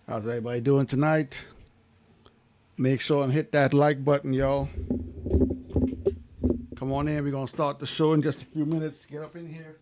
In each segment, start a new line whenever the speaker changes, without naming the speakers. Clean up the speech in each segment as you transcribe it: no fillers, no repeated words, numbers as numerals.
How's everybody doing tonight? Make sure and hit that like button, y'all. Come on in. We're going to start the show in just a few minutes. Get up in here.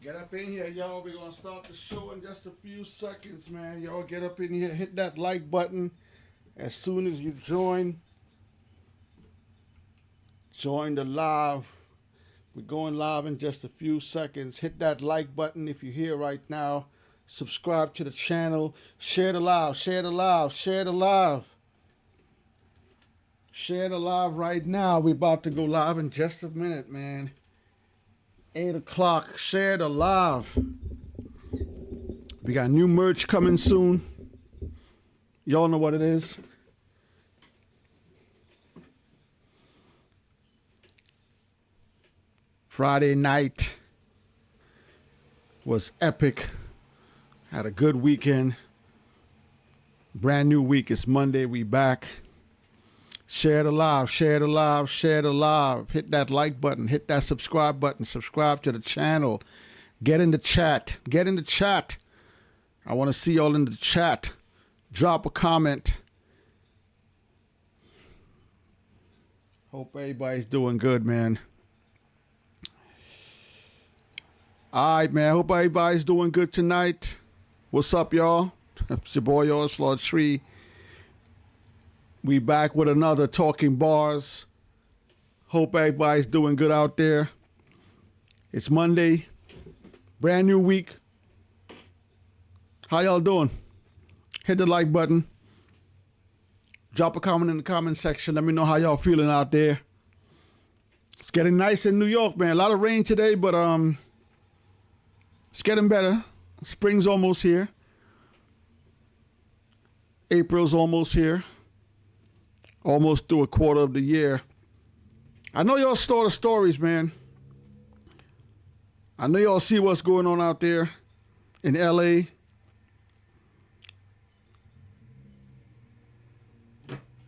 Get up in here, y'all. We're going to start the show in just a few seconds, man. Y'all get up in here. Hit that like button as soon as you join the live. We're going live in just a few seconds. Hit that like button if you're here right now. Subscribe to the channel. Share the live. Share the live. Share the live. Share the live right now. We're about to go live in just a minute, man. 8 o'clock. Share the live. We got new merch coming soon. Y'all know what it is. Friday night was epic. Had a good weekend. Brand new week. It's Monday. We back. Share the live, share the live, share the live. Hit that like button, hit that subscribe button, subscribe to the channel. Get in the chat, get in the chat. I want to see y'all in the chat. Drop a comment. Hope everybody's doing good, man. All right, man. Hope everybody's doing good tonight. What's up, y'all? It's your boy, yours, Floor Tree. We back with another Talking Barz. Hope everybody's doing good out there. It's Monday. Brand new week. How y'all doing? Hit the like button. Drop a comment in the comment section. Let me know how y'all feeling out there. It's getting nice in New York, man. A lot of rain today, but it's getting better. Spring's almost here. April's almost here. Almost through a quarter of the year. I know y'all saw the stories, man. I know y'all see what's going on out there in LA.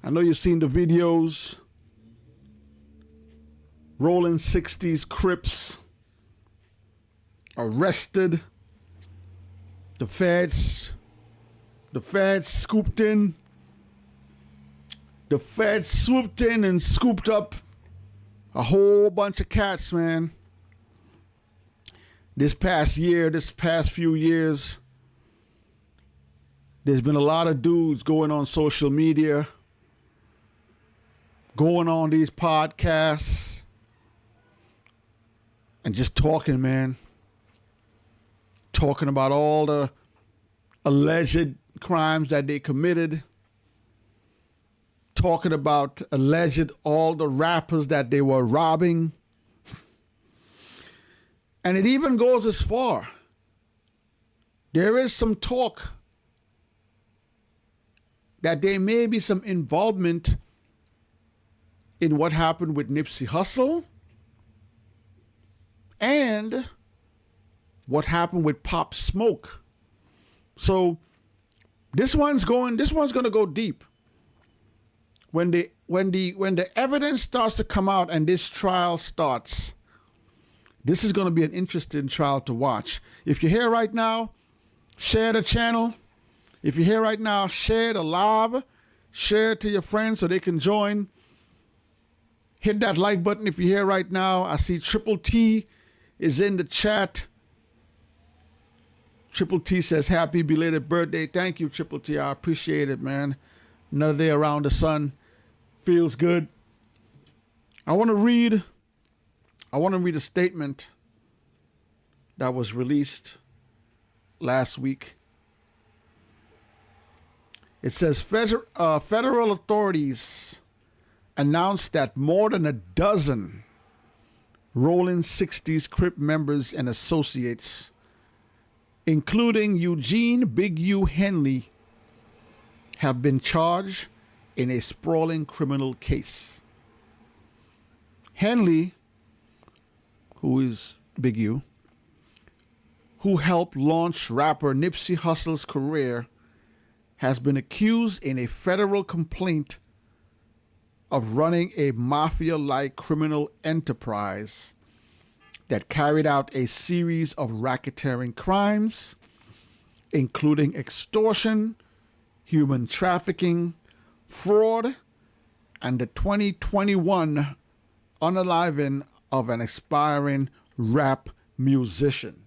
I know you've seen the videos. Rolling 60s Crips arrested. The feds scooped in. The feds swooped in and scooped up a whole bunch of cats, man. This past few years, there's been a lot of dudes going on social media, going on these podcasts, and just talking, man. Talking about all the alleged crimes that they committed. Talking about all the rappers that they were robbing. And it even goes as far. There is some talk that there may be some involvement in what happened with Nipsey Hussle and what happened with Pop Smoke. So this one's going to go deep. When the evidence starts to come out and this trial starts, this is going to be an interesting trial to watch. If you're here right now, share the channel. If you're here right now, share the live. Share it to your friends so they can join. Hit that like button if you're here right now. I see Triple T is in the chat. Triple T says, happy belated birthday. Thank you, Triple T. I appreciate it, man. Another day around the sun. Feels good. I want to read a statement that was released last week. It says federal authorities announced that more than a dozen Rolling 60s Crip members and associates, including Eugene Big U Henley, have been charged in a sprawling criminal case. Henley, who is Big U, who helped launch rapper Nipsey Hussle's career, has been accused in a federal complaint of running a mafia-like criminal enterprise that carried out a series of racketeering crimes, including extortion, human trafficking, fraud, and the 2021 unaliving of an aspiring rap musician.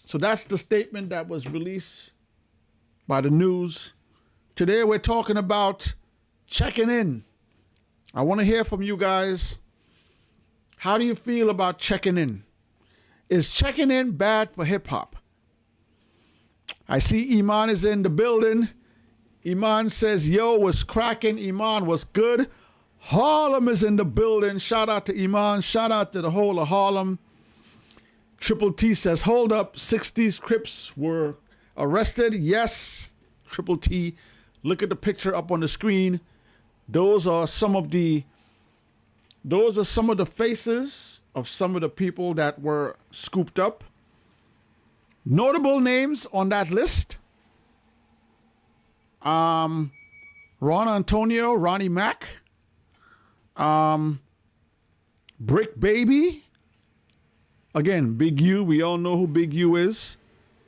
So that's the statement that was released by the news. Today we're talking about checking in. I want to hear from you guys. How do you feel about checking in? Is checking in bad for hip hop? I see Iman is in the building. Iman says, yo, what's cracking? Iman, what's good? Harlem is in the building. Shout out to Iman. Shout out to the whole of Harlem. Triple T says, hold up, 60s Crips were arrested. Yes, Triple T. Look at the picture up on the screen. Those are some of the faces of some of the people that were scooped up. Notable names on that list. Ron Antonio, Ronnie Mack, Brick Baby. Again, Big U. We all know who Big U is.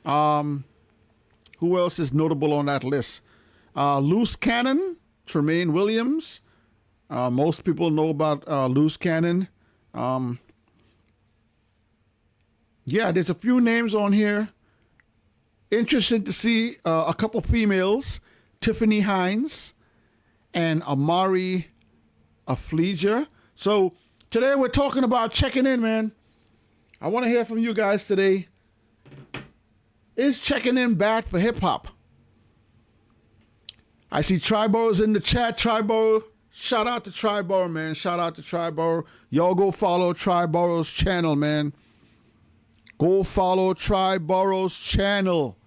Who else is notable on that list? Luse Cannon, Tremaine Williams. Most people know about Luse Cannon. Yeah, there's a few names on here. Interesting to see a couple females, Tiffany Hines and Amari Aflesia. So today we're talking about checking in, man. I want to hear from you guys today. Is checking in bad for hip hop? I see Triboro's in the chat. Triboro, shout out to Triboro, man. Shout out to Triboro. Y'all go follow Triboro's channel, man. Go follow Triboro's channel.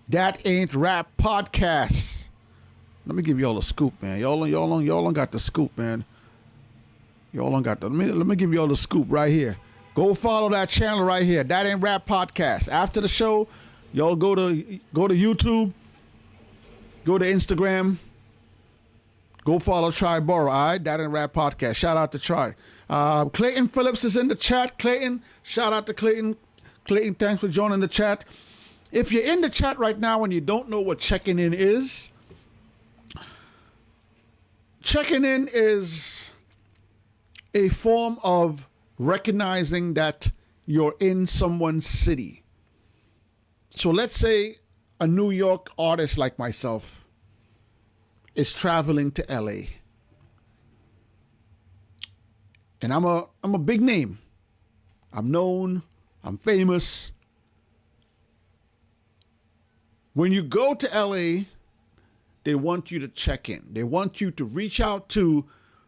That Ain't Rap Podcast. Let me give y'all a scoop, man. Y'all don't got the scoop, man. Y'all don't got the. Let me give y'all the scoop right here. Go follow that channel right here. That Ain't Rap Podcast. After the show, y'all go to YouTube, go to Instagram, go follow Triboro. All right, That Ain't Rap Podcast. Shout out to Tri. Clayton Phillips is in the chat. Clayton, shout out to Clayton. Clayton, thanks for joining the chat. If you're in the chat right now and you don't know what checking in is a form of recognizing that you're in someone's city. So let's say a New York artist like myself is traveling to LA. And I'm a big name. I'm known, I'm famous. When you go to LA, they want you to check in. They want you to reach out to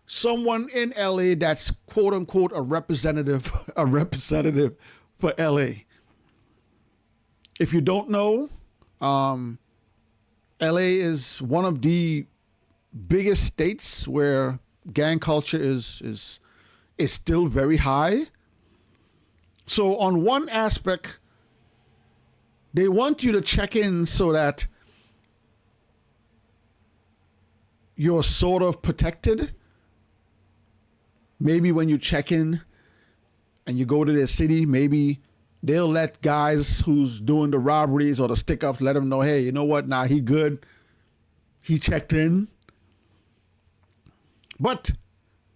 someone in LA that's quote unquote a representative for LA. If you don't know, LA is one of the biggest states where gang culture is still very high. So on one aspect, they want you to check in so that you're sort of protected. Maybe when you check in and you go to their city, maybe they'll let guys who's doing the robberies or the stick-ups, let them know, hey, you know what? Nah, he good. He checked in. But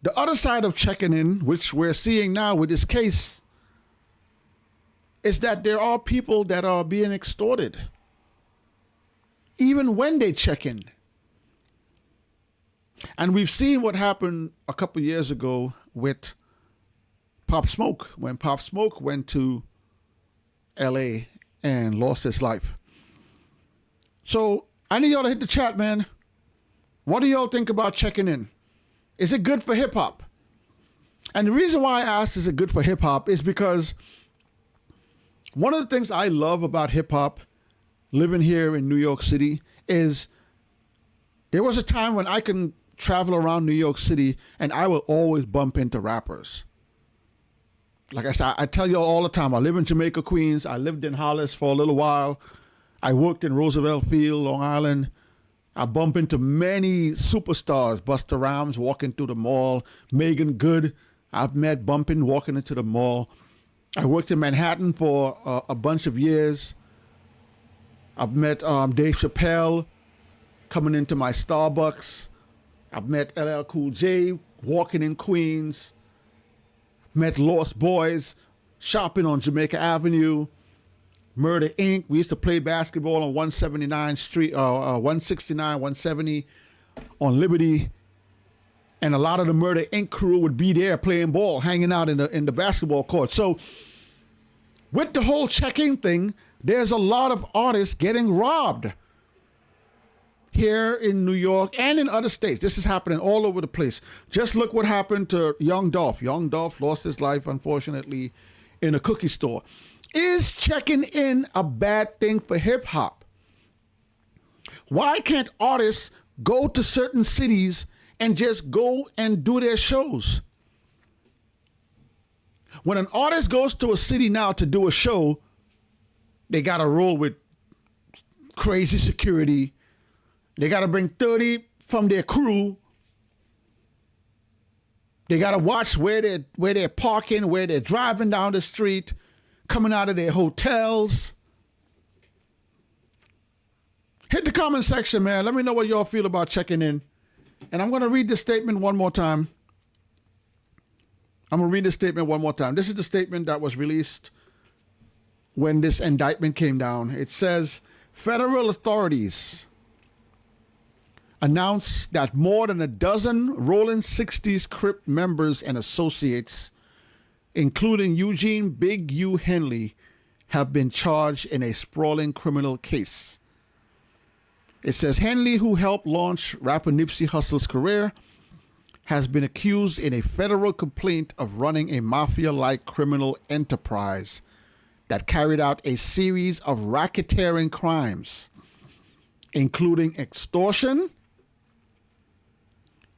the other side of checking in, which we're seeing now with this case, is that there are people that are being extorted, even when they check in. And we've seen what happened a couple years ago with Pop Smoke, when Pop Smoke went to LA and lost his life. So I need y'all to hit the chat, man. What do y'all think about checking in? Is it good for hip hop? And the reason why I asked, is it good for hip hop, is because one of the things I love about hip hop, living here in New York City, is there was a time when I can travel around New York City, and I will always bump into rappers. Like I said, I tell you all the time, I live in Jamaica, Queens. I lived in Hollis for a little while. I worked in Roosevelt Field, Long Island. I bump into many superstars. Busta Rhymes walking through the mall. Megan Good, I've met bumping, walking into the mall. I worked in Manhattan for a bunch of years. I've met Dave Chappelle coming into my Starbucks. I've met LL Cool J walking in Queens. Met Lost Boys shopping on Jamaica Avenue. Murder Inc. We used to play basketball on 179 Street, 169, 170 on Liberty. And a lot of the Murder Inc. crew would be there playing ball, hanging out in the basketball court. So with the whole check-in thing, there's a lot of artists getting robbed here in New York and in other states. This is happening all over the place. Just look what happened to Young Dolph. Young Dolph lost his life, unfortunately, in a cookie store. Is checking in a bad thing for hip hop? Why can't artists go to certain cities and just go and do their shows? When an artist goes to a city now to do a show, they got to roll with crazy security. They got to bring 30 from their crew. They got to watch where they're parking, where they're driving down the street, coming out of their hotels. Hit the comment section, man. Let me know what y'all feel about checking in. And I'm going to read this statement one more time. This is the statement that was released when this indictment came down. It says, federal authorities announced that more than a dozen Rolling 60s Crip members and associates, including Eugene Big U. Henley, have been charged in a sprawling criminal case. It says Henley, who helped launch rapper Nipsey Hussle's career, has been accused in a federal complaint of running a mafia-like criminal enterprise that carried out a series of racketeering crimes, including extortion,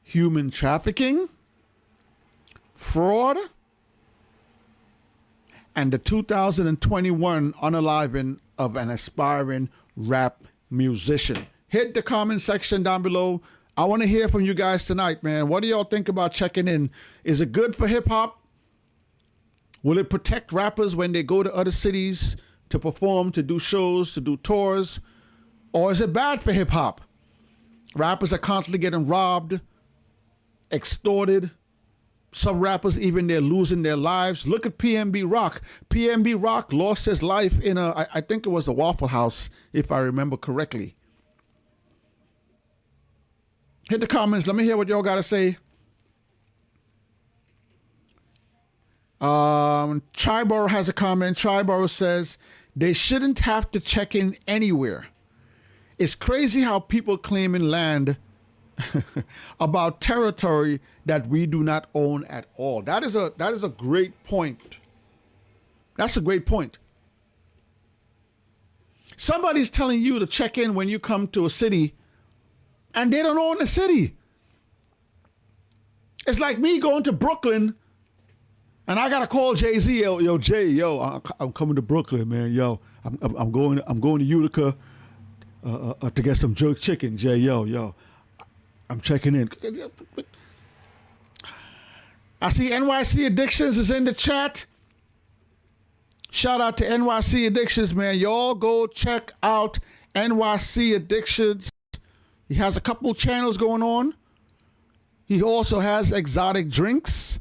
human trafficking, fraud, and the 2021 unaliving of an aspiring rap musician. Hit the comment section down below. I want to hear from you guys tonight, man. What do y'all think about checking in? Is it good for hip hop? Will it protect rappers when they go to other cities to perform, to do shows, to do tours? Or is it bad for hip hop? Rappers are constantly getting robbed, extorted. Some rappers, even they're losing their lives. Look at PNB Rock. PNB Rock lost his life in I think it was a Waffle House, if I remember correctly. Hit the comments. Let me hear what y'all got to say. Triborough has a comment. Triborough says, they shouldn't have to check in anywhere. It's crazy how people claiming land about territory that we do not own at all. That is a great point. That's a great point. Somebody's telling you to check in when you come to a city and they don't own the city. It's like me going to Brooklyn and I gotta call Jay-Z. Yo, Jay, I'm coming to Brooklyn, man. Yo, I'm going to Utica to get some jerk chicken. Jay, yo, I'm checking in. I see NYC Addictions is in the chat. Shout out to NYC Addictions, man. Y'all go check out NYC Addictions. He has a couple channels going on. He also has exotic drinks.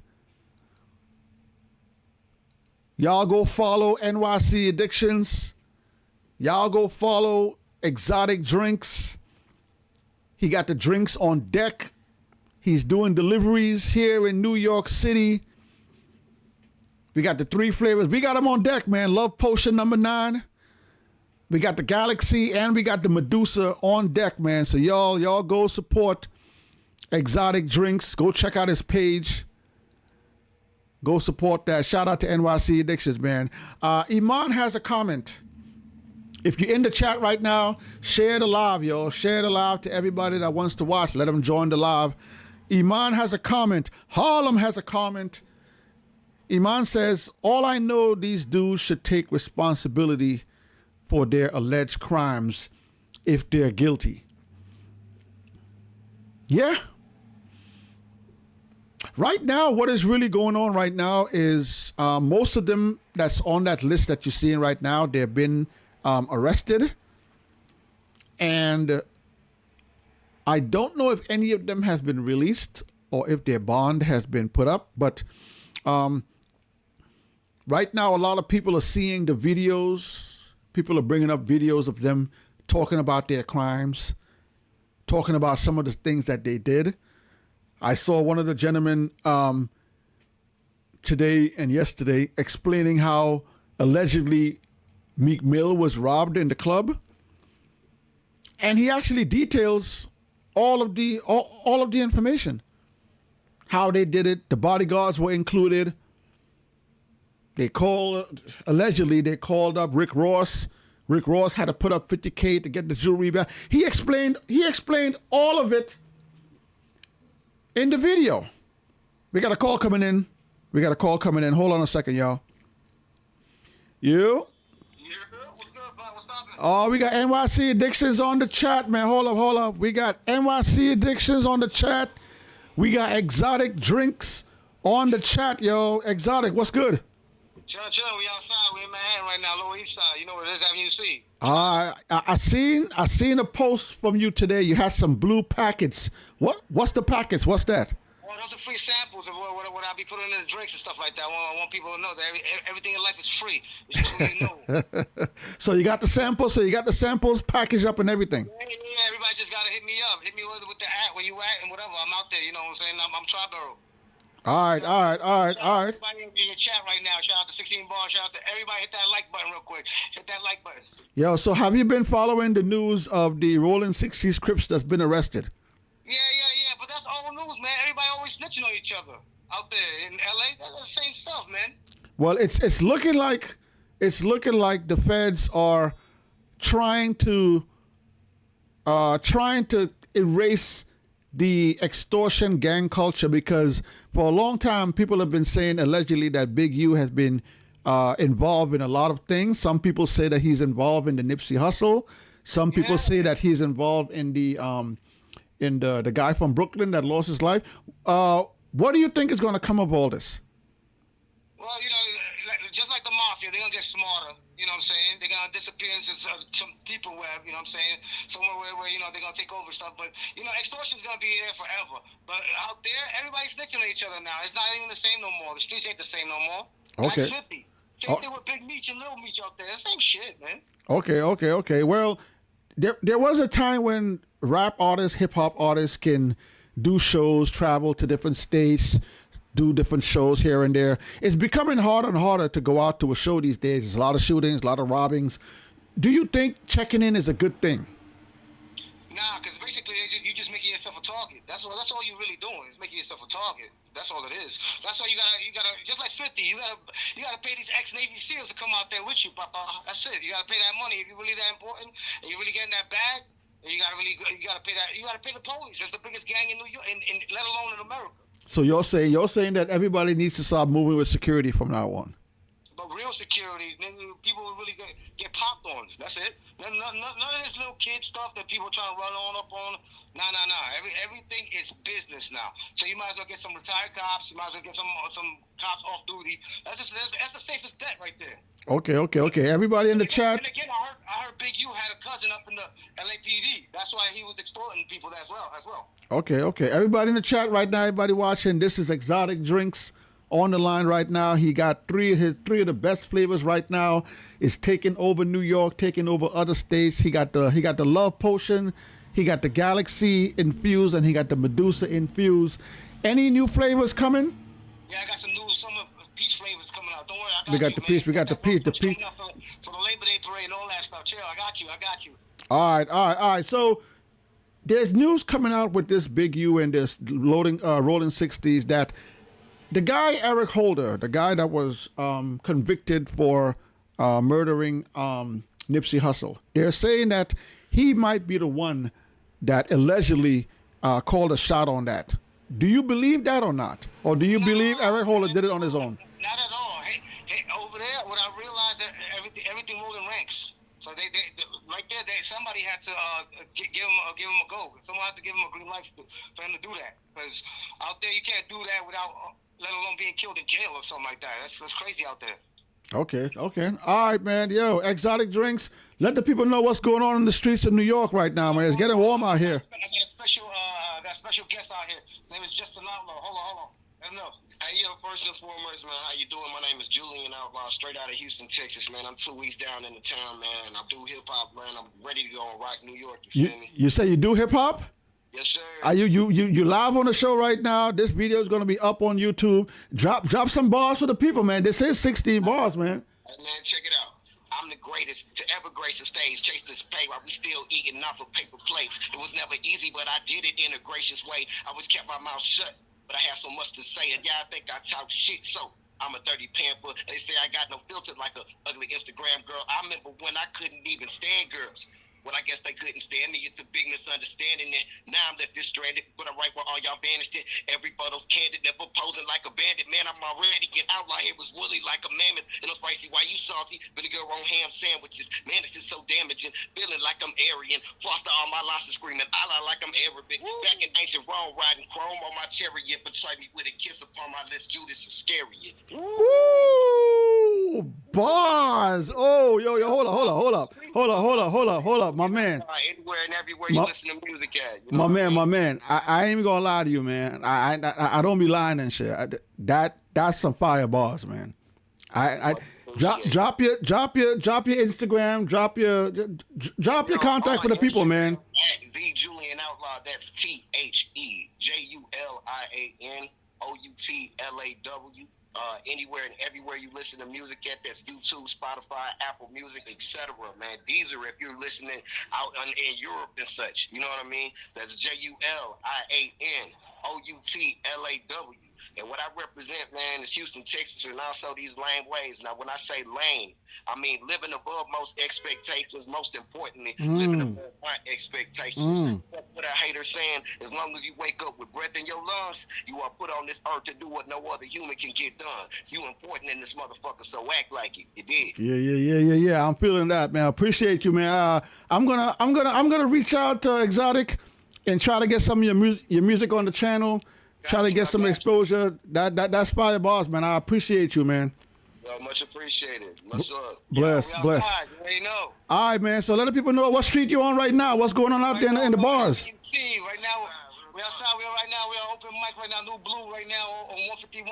Y'all go follow NYC Addictions. Y'all go follow exotic drinks. He got the drinks on deck. He's doing deliveries here in New York City. We got the 3 flavors. We got them on deck, man. Love Potion number 9. We got the Galaxy and we got the Medusa on deck, man. So y'all go support exotic drinks. Go check out his page. Go support that. Shout out to NYC Addictions, man. Iman has a comment. If you're in the chat right now, share the live, yo. Share the live to everybody that wants to watch. Let them join the live. Iman has a comment. Harlem has a comment. Iman says, all I know, these dudes should take responsibility for their alleged crimes if they're guilty. Yeah. Right now, what is really going on right now is most of them that's on that list that you're seeing right now, they've been arrested. And I don't know if any of them has been released or if their bond has been put up. But right now, a lot of people are seeing the videos. People are bringing up videos of them talking about their crimes, talking about some of the things that they did. I saw one of the gentlemen today and yesterday explaining how allegedly Meek Mill was robbed in the club. And he actually details all of the information. How they did it. The bodyguards were included. Allegedly they called up Rick Ross. Rick Ross had to put up $50K to get the jewelry back. He explained all of it in the video. We got a call coming in. Hold on a second, y'all. You?
Yeah, what's good, bud? What's poppin'?
Oh, we got NYC Addictions on the chat, man. Hold up. We got NYC Addictions on the chat. We got Exotic Drinks on the chat, yo. Exotic, what's good?
Chill. We outside. We in Manhattan right now, Lower East Side. You know what it is, Avenue C.
I seen a post from you today. You had some blue packets. What's the packets? What's that?
Well, those are free samples of what I be putting in the drinks and stuff like that. I want people to know that everything in life is free. It's just what you know.
So you got the samples. Packaged up and everything.
Yeah, everybody just gotta hit me up. Hit me with the at where you at and whatever. I'm out there. You know what I'm saying? I'm Triborough.
All right.
Everybody in your chat right now. Shout out to 16 Barz. Shout out to everybody. Hit that like button real quick. Hit that like button.
Yo, so have you been following the news of the Rolling 60s Crips that's been arrested?
Yeah. But that's all news, man. Everybody always snitching on each other out there in LA. That's the same stuff, man.
Well, it's looking like the feds are trying to erase the extortion gang culture, because for a long time people have been saying allegedly that Big U has been involved in a lot of things. Some people say that he's involved in the Nipsey Hussle. Some people say that he's involved in the guy from Brooklyn that lost his life. What do you think is going to come of all this?
Well, just like the mafia, they're going to get smarter. You know what I'm saying? They're going to disappear into some deeper web, you know what I'm saying? Somewhere where they're going to take over stuff. But, extortion's going to be there forever. But out there, everybody's snitching on each other now. It's not even the same no more. The streets ain't the same no more.
Okay.
Same thing with Big Meech and Little Meech out there. The same shit, man.
Okay. Well, there was a time when rap artists, hip-hop artists can do shows, travel to different states, do different shows here and there. It's becoming harder and harder to go out to a show these days. There's a lot of shootings, a lot of robbings. Do you think checking in is a good thing?
Nah, because basically you're just making yourself a target. That's all you're really doing is making yourself a target. That's all it is. That's why you gotta just like 50. You gotta pay these ex-Navy SEALs to come out there with you, Papa. That's it. You gotta pay that money if you're really that important and you're really getting that bag. You gotta pay that. You gotta pay the police. That's the biggest gang in New York, and let alone in America.
So you're saying that everybody needs to start moving with security from now on.
But real security, people will really get popped on. That's it. None of this little kid stuff that people trying to run up on. Nah. Everything is business now. So you might as well get some retired cops. You might as well get some cops off duty. That's the safest bet right there.
Okay. Everybody in the chat.
And again, I heard Big U had a cousin up in the LAPD. That's why he was exploiting people as well.
Okay. Everybody in the chat right now, everybody watching, this is Exotic Drinks on the line right now. He got three of the best flavors right now. Is taking over New York, taking over other states. He got the Love Potion, he got the Galaxy Infused, and he got the Medusa Infused. Any new flavors coming?
Yeah, I got some new summer peach flavors coming out. Don't worry,
We got the peach. For the
Labor Day parade and all that stuff. Chill, I got you.
All right. So there's news coming out with this Big U and this Rolling 60s that the guy Eric Holder, the guy that was convicted for murdering Nipsey Hussle. They're saying that he might be the one that allegedly called a shot on that. Do you believe that or not? Or do you believe Eric Holder did it on his own?
Not at all. Hey, over there, what I realized that everything rolled in ranks. So they right there, somebody had to give him a go. Someone had to give him a green light for him to do that. Because out there, you can't do that without, let alone being killed in jail or something like that. That's crazy out there.
Okay. All right, man. Yo, Exotic Drinks. Let the people know what's going on in the streets of New York right now, man. It's getting warm out here.
I got a special guest out here. His name is Justin Outlaw. Hold on. Let him know.
Hey, yo, first and foremost, man, how you doing? My name is Julian Outlaw, straight out of Houston, Texas, man. I'm 2 weeks down in the town, man. I do hip-hop, man. I'm ready to go and rock New York, you feel me?
You say you do hip-hop?
Yes, sir.
Are you live on the show right now? This video is going to be up on YouTube. Drop some bars for the people, man. This is 16 bars, man.
Hey, man, check it out. I'm the greatest to ever grace the stage, chase this pay while we still eating off of paper plates. It was never easy, but I did it in a gracious way. I always kept my mouth shut, but I had so much to say, and y'all think I talk shit, so I'm a dirty pamper. They say I got no filter like a ugly Instagram girl. I remember when I couldn't even stand girls. Well, I guess they couldn't stand me. It's a big misunderstanding. And now I'm left this stranded, but I'm right where all y'all banished it. Every photo's candid, never posing like a bandit. Man, I'm already an outlaw. It was woolly like a mammoth. And I'm spicy, why you salty? Vinegar on ham sandwiches. Man, this is so damaging. Feeling like I'm Aryan. Foster all my losses screaming, Allah like I'm Arabic. Woo. Back in ancient Rome, riding chrome on my chariot. Betray me with a kiss upon my lips, Judas Iscariot.
Woo! Bars! Oh, yo, hold up, my man.
Anywhere and everywhere you listen to music at. You
know my man. I ain't even gonna lie to you, man. I don't be lying and shit. That's some fire bars, man. Drop your Instagram, drop your contact for the people, man.
At the Julian Outlaw. That's TheJulianOutlaw. Anywhere and everywhere you listen to music at, that's YouTube, Spotify, Apple Music, etc. Man, these are if you're listening out in Europe and such. You know what I mean? That's JulianOutlaw. And what I represent, man, is Houston, Texas, and also these lane ways. Now, when I say lane, I mean living above most expectations. Most importantly, living above my expectations. What a hater saying, as long as you wake up with breath in your lungs, you are put on this earth to do what no other human can get done. So you important in this motherfucker, so act like it. You did.
Yeah. I'm feeling that, man. I appreciate you, man. I'm gonna reach out to Exotic and try to get some of your music on the channel. Try to get some exposure. That's fire bars, man. I appreciate you, man.
Well, much appreciated. Much love.
Bless.
You already know.
All right, man. So let the people know what street you on right now. What's going on out there in the bars?
See, right now we're outside. We're open mic right now. New Blue right now on 151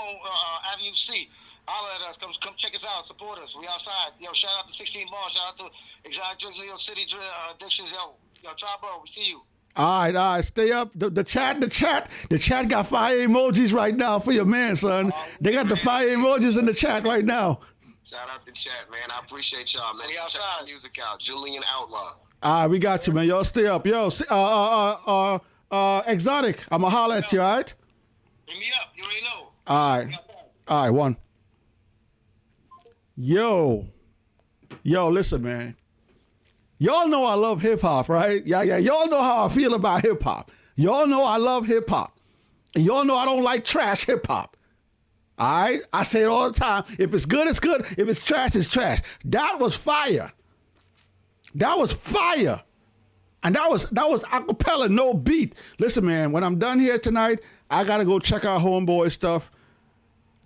Avenue C. Holler at us. Come check us out. Support us. We outside. Yo, shout out to 16 Bars. Shout out to Exotic Drinks, New York City Addictions. Yo, try, bro. We see you.
All right. Stay up. The chat got fire emojis right now for your man, son. They got the fire emojis in the chat right now.
Shout out to chat, man. I appreciate y'all, man.
We outside.
Check the music out. Julian Outlaw.
All right, we got you, man. Yo, stay up. Yo, Exotic. I'ma holler at you, all right?
Hit me up. You already know.
All right, one. Yo, listen, man. Y'all know I love hip-hop, right? Yeah. Y'all know how I feel about hip-hop. Y'all know I love hip-hop. And y'all know I don't like trash hip-hop. All right? I say it all the time. If it's good, it's good. If it's trash, it's trash. That was fire. That was fire. And that was acapella, no beat. Listen, man, when I'm done here tonight, I got to go check out Homeboy stuff.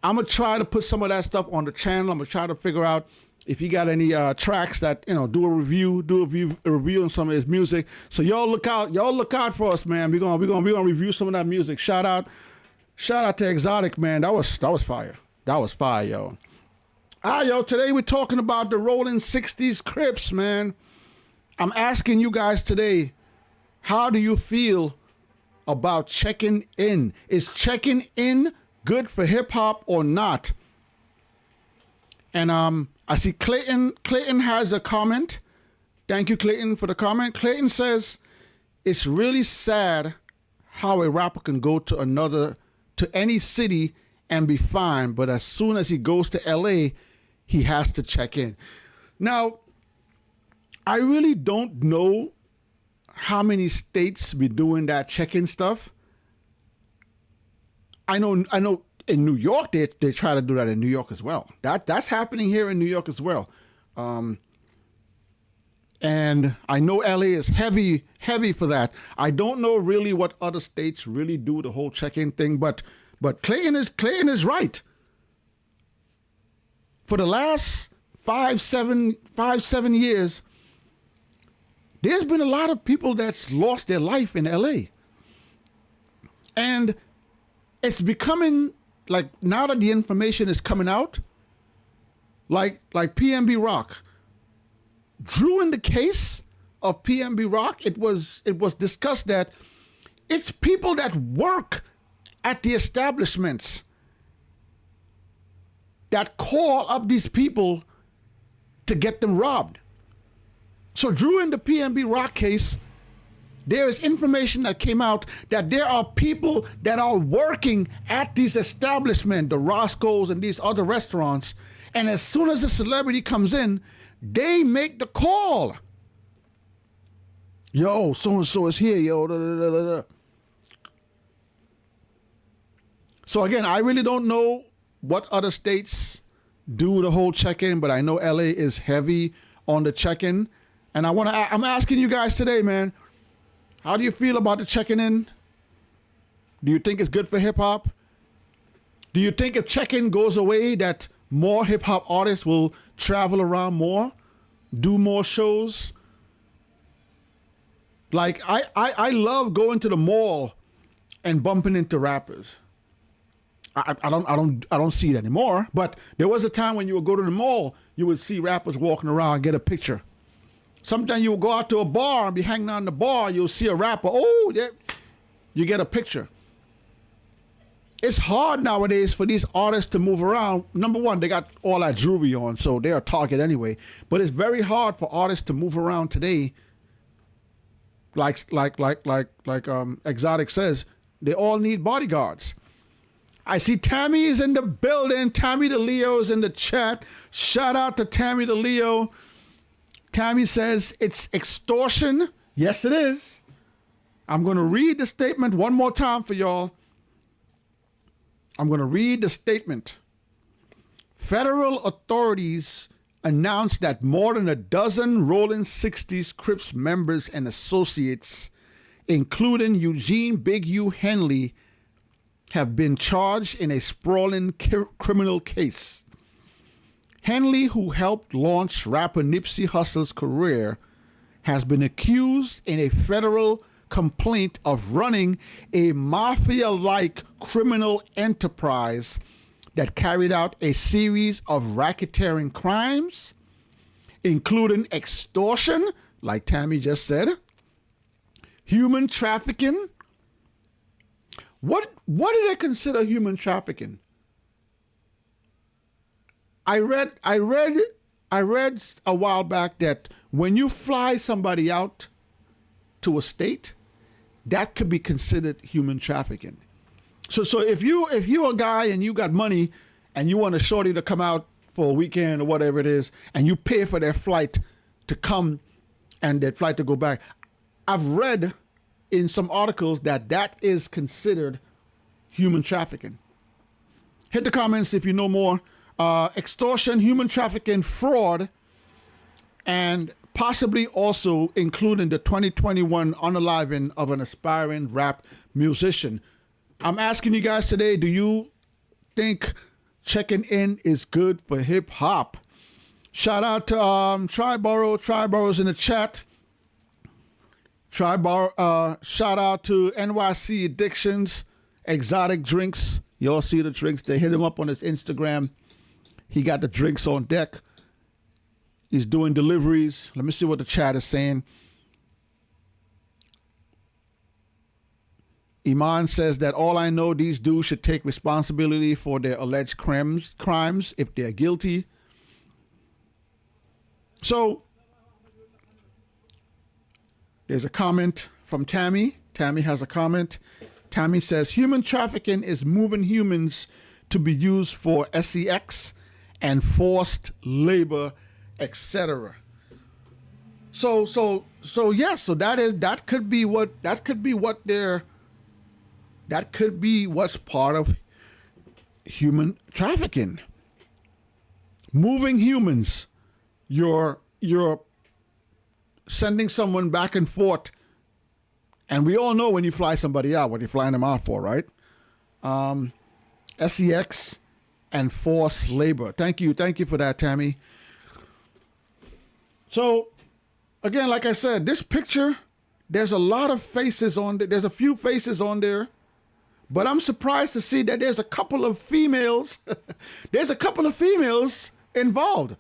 I'm going to try to put some of that stuff on the channel. I'm going to try to figure out if you got any tracks that, do a review on some of his music. So y'all look out for us, man. We're gonna review some of that music. Shout out to Exotic, man. That was fire. That was fire, yo. All right, yo, today we're talking about the Rolling 60s Crips, man. I'm asking you guys today, how do you feel about checking in? Is checking in good for hip hop or not? And I see Clayton has a comment. Thank you, Clayton, for the comment. Clayton says, it's really sad how a rapper can go to any city and be fine, but as soon as he goes to LA, he has to check in. Now, I really don't know how many states be doing that check-in stuff. I know in New York they try to do that in New York as well. That's happening here in New York as well. And I know LA is heavy for that. I don't know really what other states really do the whole check-in thing, but Clayton is right. For the last 5-7 years, there's been a lot of people that's lost their life in LA. And it's becoming like, now that the information is coming out, like PNB Rock. Drew in the case of PNB Rock, it was discussed that it's people that work at the establishments that call up these people to get them robbed. So Drew in the PNB Rock case, there is information that came out that there are people that are working at these establishments, the Roscoe's and these other restaurants, and as soon as the celebrity comes in, they make the call. Yo, so-and-so is here, yo. Da, da, da, da. So again, I really don't know what other states do the whole check-in, but I know LA is heavy on the check-in. And I'm asking you guys today, man, how do you feel about the checking in? Do you think it's good for hip hop? Do you think if check-in goes away that more hip hop artists will travel around more, do more shows? Like I love going to the mall and bumping into rappers. I don't see it anymore, but there was a time when you would go to the mall, you would see rappers walking around and get a picture. Sometimes you will go out to a bar and be hanging out in the bar, you'll see a rapper, oh, yeah, you get a picture. It's hard nowadays for these artists to move around. Number one, they got all that jewelry on, so they're a target anyway. But it's very hard for artists to move around today. Like Exotic says, they all need bodyguards. I see Tammy is in the building. Tammy the Leo is in the chat. Shout out to Tammy the Leo. Tammy says it's extortion. Yes, it is. I'm going to read the statement one more time for y'all. I'm going to read the statement. Federal authorities announced that more than a dozen Rolling 60s Crips members and associates, including Eugene Big U Henley, have been charged in a sprawling criminal case. Henley, who helped launch rapper Nipsey Hussle's career, has been accused in a federal complaint of running a mafia-like criminal enterprise that carried out a series of racketeering crimes, including extortion, like Tammy just said, human trafficking. What do they consider human trafficking? I read a while back that when you fly somebody out to a state, that could be considered human trafficking. So if you're a guy and you got money and you want a shorty to come out for a weekend or whatever it is, and you pay for their flight to come and their flight to go back, I've read in some articles that is considered human trafficking. Hit the comments if you know more. Extortion, human trafficking, fraud, and possibly also including the 2021 unaliving of an aspiring rap musician. I'm asking you guys today, do you think checking in is good for hip hop? Shout out to Triborough. Triborough's in the chat. Shout out to NYC Addictions, Exotic Drinks. You all see the drinks. They hit him up on his Instagram. He got the drinks on deck. He's doing deliveries. Let me see what the chat is saying. Iman says that all I know, these dudes should take responsibility for their alleged crimes if they're guilty. So there's a comment from Tammy. Tammy has a comment. Tammy says, human trafficking is moving humans to be used for sex and forced labor, etc. yes, so that could be what's part of human trafficking. Moving humans. You're sending someone back and forth, and we all know when you fly somebody out, what you're flying them out for, right? SEX and forced labor. Thank you for that, Tammy. So, again, like I said, this picture, there's a lot of faces on there. There's a few faces on there, but I'm surprised to see that there's a couple of females. There's a couple of females involved.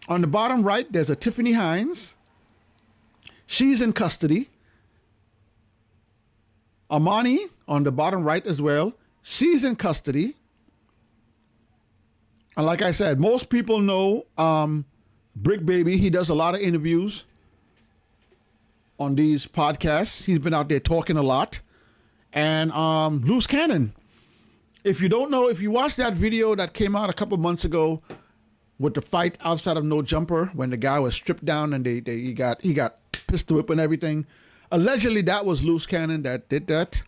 On the bottom right, there's a Tiffany Hines. She's in custody. Amani, on the bottom right as well, she's in custody. And like I said, most people know Brick Baby. He does a lot of interviews on these podcasts. He's been out there talking a lot. And Luse Cannon. If you don't know, if you watched that video that came out a couple months ago with the fight outside of No Jumper, when the guy was stripped down and he got pistol whip and everything, allegedly that was Luse Cannon that did that.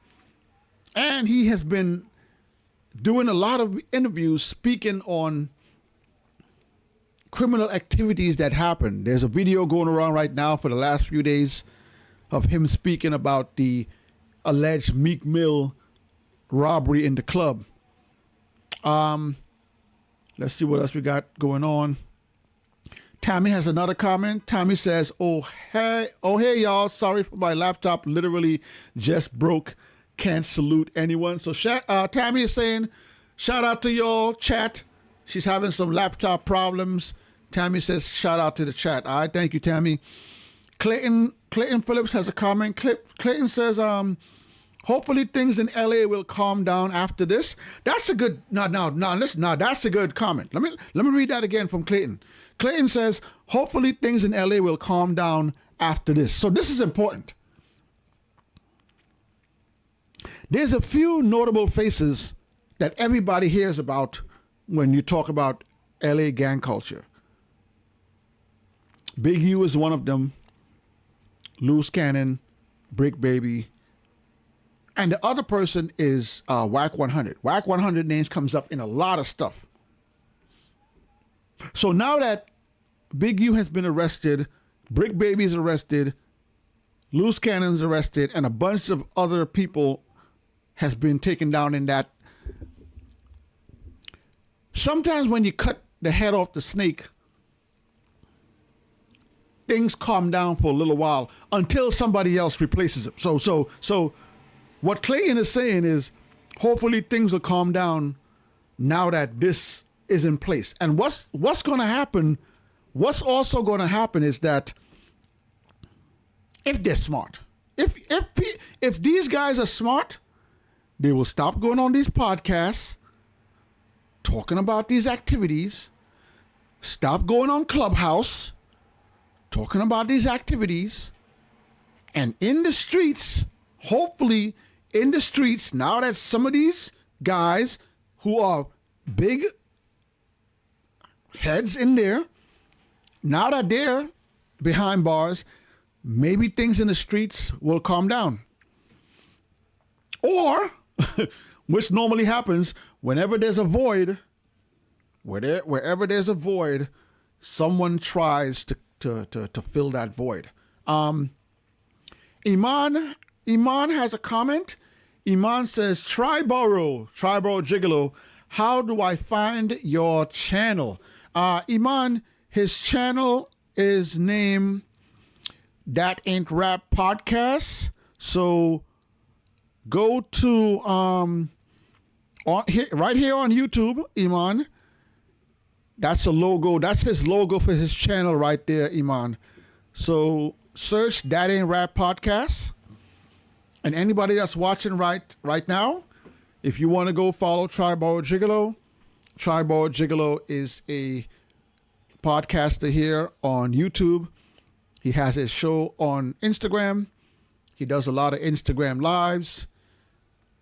And he has been doing a lot of interviews speaking on criminal activities that happen. There's a video going around right now for the last few days of him speaking about the alleged Meek Mill robbery in the club. Let's see what else we got going on. Tammy has another comment. Tammy says, oh hey y'all, sorry for my laptop, literally just broke. Can't salute anyone. So Tammy is saying, shout out to y'all, chat. She's having some laptop problems. Tammy says, shout out to the chat. All right, thank you, Tammy. Clayton Phillips has a comment. Clayton says, hopefully things in LA will calm down after this. That's a good, listen, that's a good comment. Let me read that again from Clayton. Clayton says, hopefully things in LA will calm down after this. So this is important. There's a few notable faces that everybody hears about when you talk about LA gang culture. Big U is one of them. Luse Cannon, Brick Baby. And the other person is Whack 100. Whack 100 names comes up in a lot of stuff. So now that Big U has been arrested, Brick Baby is arrested, Luse Cannon's arrested, and a bunch of other people has been taken down in that. Sometimes when you cut the head off the snake, things calm down for a little while until somebody else replaces it. So what Clayton is saying is, hopefully things will calm down now that this is in place. And what's going to happen? What's also going to happen is that if they're smart, if these guys are smart, they will stop going on these podcasts, talking about these activities, stop going on Clubhouse, talking about these activities, and in the streets, hopefully in the streets, now that some of these guys who are big heads in there, now that they're behind bars, maybe things in the streets will calm down. Or, which normally happens, whenever there's a void, wherever there's a void, someone tries to fill that void. Iman has a comment. Iman says, Triborough Gigolo, how do I find your channel? Iman, his channel is named That Ain't Rap Podcast. So go to right here on YouTube, Iman. That's a logo. That's his logo for his channel right there, Iman. So search That Ain't Rap Podcast. And anybody that's watching right now, if you want to go follow Triborough Gigolo is a podcaster here on YouTube. He has his show on Instagram. He does a lot of Instagram lives.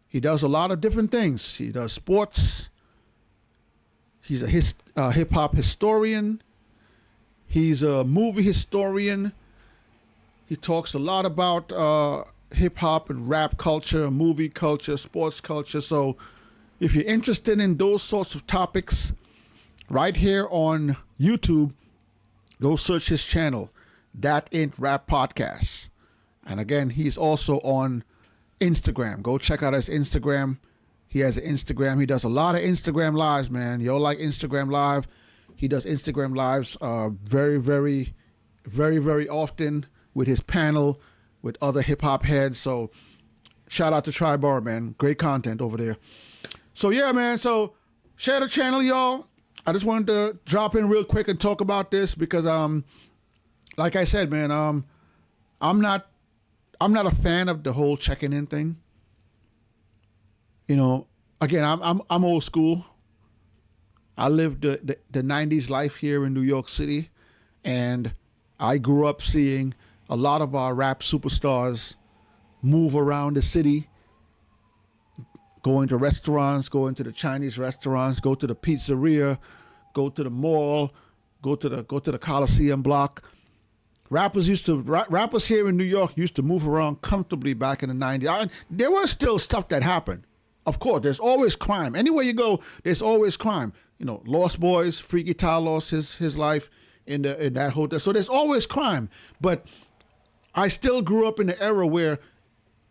He does a lot of different things. He does sports. He's a hip-hop historian. He's a movie historian. He talks a lot about hip hop and rap culture, movie culture, sports culture. So if you're interested in those sorts of topics, right here on YouTube, go search his channel, That Ain't Rap Podcast. And again, he's also on Instagram. Go check out his Instagram. He has an Instagram. He does a lot of Instagram lives, man. You'll like Instagram Live. He does Instagram Lives very, very, very, very often with his panel, with other hip-hop heads. So shout out to Tri-Bar, man. Great content over there. So, yeah, man. So share the channel, y'all. I just wanted to drop in real quick and talk about this because, like I said, man, I'm not a fan of the whole checking in thing. You know, again, I'm old school. I lived the 90s life here in New York City, and I grew up seeing a lot of our rap superstars move around the city, going to restaurants, going to the Chinese restaurants, go to the pizzeria, go to the mall, go to the Coliseum block. Rappers here in New York used to move around comfortably back in the 90s. There was still stuff that happened. Of course, there's always crime. Anywhere you go, there's always crime. You know, Lost Boys, Freaky Tah lost his life in that hotel. So there's always crime. But I still grew up in the era where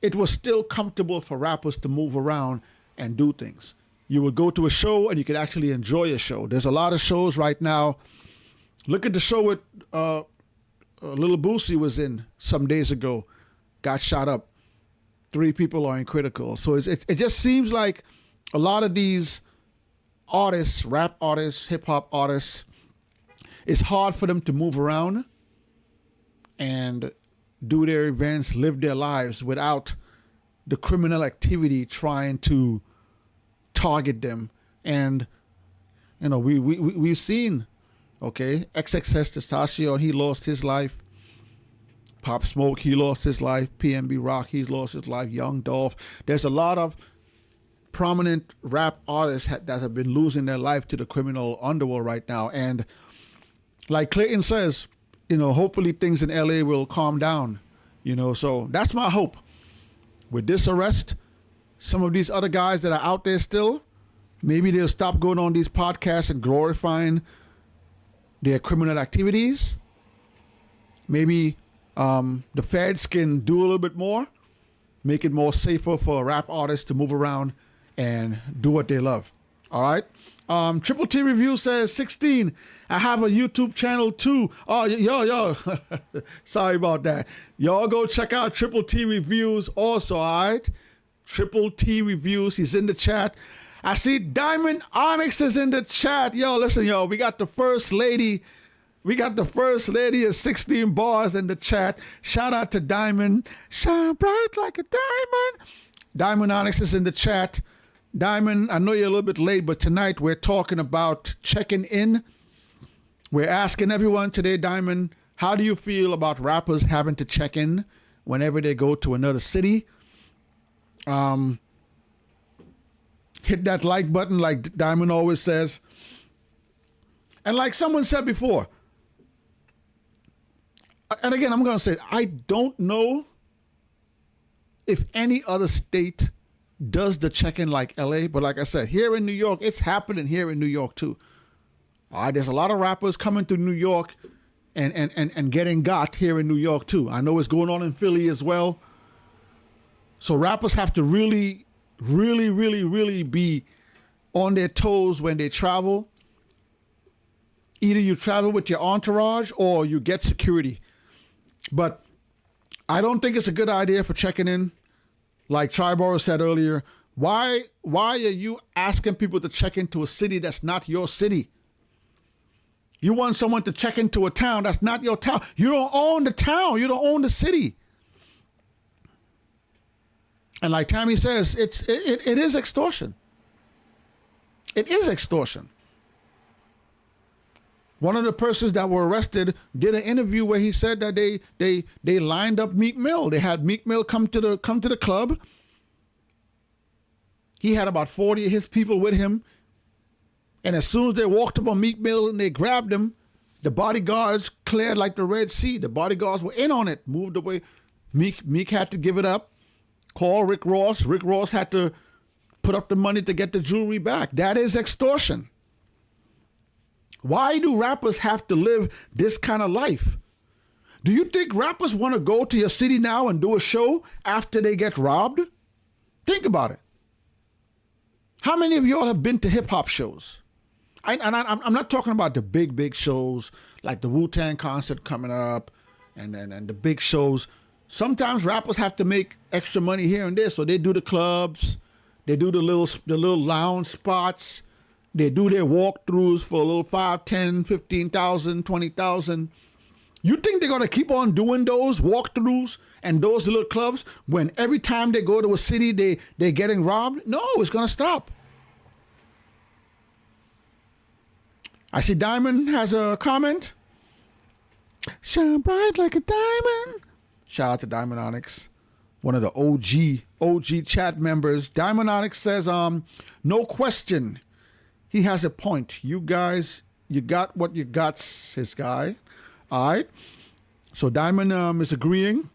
it was still comfortable for rappers to move around and do things. You would go to a show and you could actually enjoy a show. There's a lot of shows right now. Look at the show with Little Boosie was in some days ago, got shot up. 3 people are in critical. So it just seems like a lot of these artists, rap artists, hip hop artists, it's hard for them to move around and do their events, live their lives without the criminal activity trying to target them. And you know, we've seen, okay, XXXTentacion, he lost his life. Pop Smoke, he lost his life. PNB Rock, he's lost his life. Young Dolph. There's a lot of prominent rap artists that have been losing their life to the criminal underworld right now. And like Clayton says, you know, hopefully things in LA will calm down. You know, so that's my hope. With this arrest, some of these other guys that are out there still, maybe they'll stop going on these podcasts and glorifying their criminal activities. Maybe the feds can do a little bit more, make it more safer for rap artists to move around and do what they love. All right. Triple T Review says 16. I have a YouTube channel too. Oh, yo. Sorry about that. Y'all go check out Triple T Reviews also. All right. Triple T Reviews. He's in the chat. I see Diamond Onyx is in the chat. Yo, listen, yo, we got the first lady. We got the first lady of 16 Bars in the chat. Shout out to Diamond. Shine bright like a diamond. Diamond Onyx is in the chat. Diamond, I know you're a little bit late, but tonight we're talking about checking in. We're asking everyone today, Diamond, how do you feel about rappers having to check in whenever they go to another city? Hit that like button like Diamond always says. And like someone said before, and again, I'm going to say, I don't know if any other state does the check-in like LA, but like I said, here in New York, it's happening here in New York too. All right, there's a lot of rappers coming to New York and getting got here in New York too. I know it's going on in Philly as well. So rappers have to really be on their toes when they travel. Either you travel with your entourage or you get security. But I don't think it's a good idea for checking in. Like Triborough said earlier, why are you asking people to check into a city that's not your city? You want someone to check into a town that's not your town. You don't own the town. You don't own the city. And like Tammy says, it is extortion. It is extortion. One of the persons that were arrested did an interview where he said that they lined up Meek Mill. They had Meek Mill come to the club. He had about 40 of his people with him. And as soon as they walked up on Meek Mill and they grabbed him, The bodyguards cleared like the Red Sea. The bodyguards were in on it, moved away. Meek had to give it up. Call Rick Ross. Rick Ross had to put up the money to get the jewelry back. That is extortion. Why do rappers have to live this kind of life? Do you think rappers want to go to your city now and do a show after they get robbed? Think about it. How many of y'all have been to hip-hop shows? I'm not talking about the big shows like the Wu-Tang concert coming up and the big shows. Sometimes rappers have to make extra money here and there, so they do the clubs, they do the little lounge spots, they do their walkthroughs for a little 5, 10, 15,000, 20,000. You think they're gonna keep on doing those walkthroughs and those little clubs when every time they go to a city they're getting robbed? No, it's gonna stop. I see Diamond has a comment. Shine bright like a diamond. Shout out to Diamond Onyx, one of the OG chat members. Diamond Onyx says, no question. He has a point. You guys, you got what you got, his guy. All right. So Diamond is agreeing.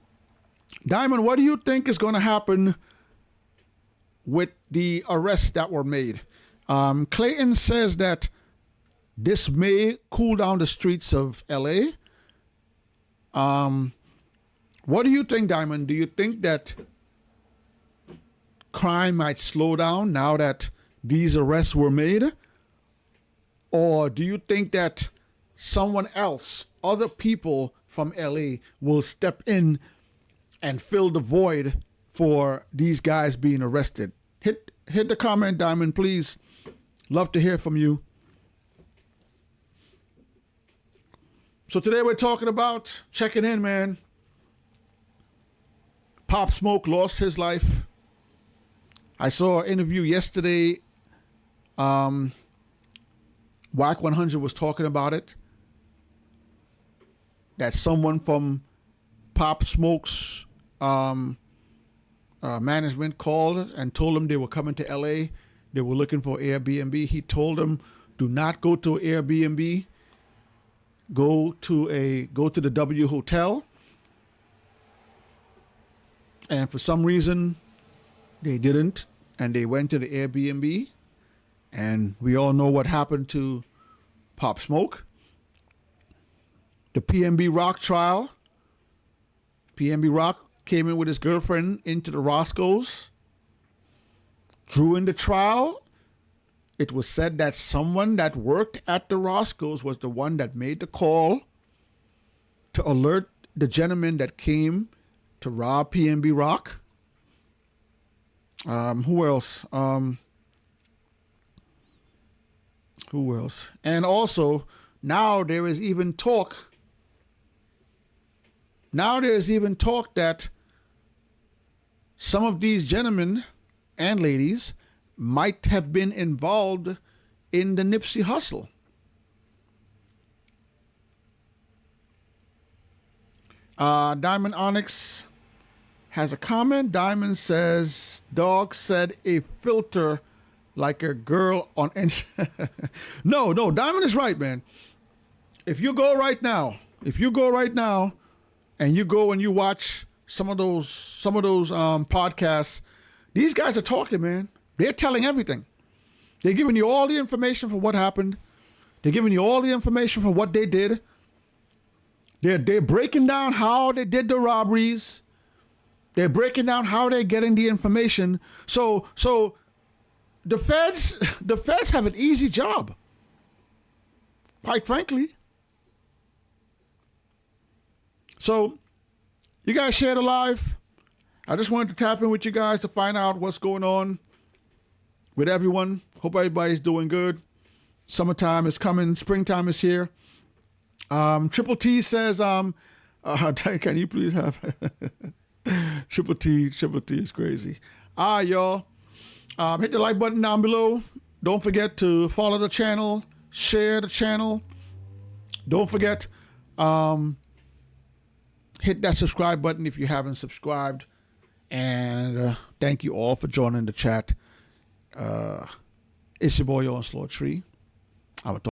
Diamond, what do you think is going to happen with the arrests that were made? Clayton says that this may cool down the streets of LA. What do you think, Diamond? Do you think that crime might slow down now that these arrests were made? Or do you think that someone else, other people from LA, will step in and fill the void for these guys being arrested? Hit the comment, Diamond, please. Love to hear from you. So today we're talking about checking in, man. Pop Smoke lost his life. I saw an interview yesterday. Whack 100 was talking about it. That someone from Pop Smoke's management called and told them they were coming to LA. They were looking for Airbnb. He told them, do not go to Airbnb. Go to the W Hotel. And for some reason, they didn't. And they went to the Airbnb. And we all know what happened to Pop Smoke. The PNB Rock trial. PNB Rock came in with his girlfriend into the Roscoe's. During the trial, it was said that someone that worked at the Roscoe's was the one that made the call to alert the gentleman that came to rob PNB Rock. Who else? Who else? And also, now there is even talk. Now there's even talk that some of these gentlemen and ladies might have been involved in the Nipsey hustle. Diamond Onyx has a comment. Diamond says, dog said a filter like a girl on No, Diamond is right, man. If you go right now and you go and you watch some of those podcasts, these guys are talking, man. They're telling everything. They're giving you all the information for what happened. They're giving you all the information for what they did. They're breaking down how they did the robberies. They're breaking down how they're getting the information. So the feds have an easy job, quite frankly. So you guys share the live. I just wanted to tap in with you guys to find out what's going on with everyone. Hope everybody's doing good. Summertime is coming. Springtime is here. Triple T says, can you please have Triple T is crazy. All right, y'all. Hit the like button down below. Don't forget to follow the channel, share the channel. Don't forget, hit that subscribe button if you haven't subscribed. And thank you all for joining the chat. It's your boy, Yo and Slow Tree.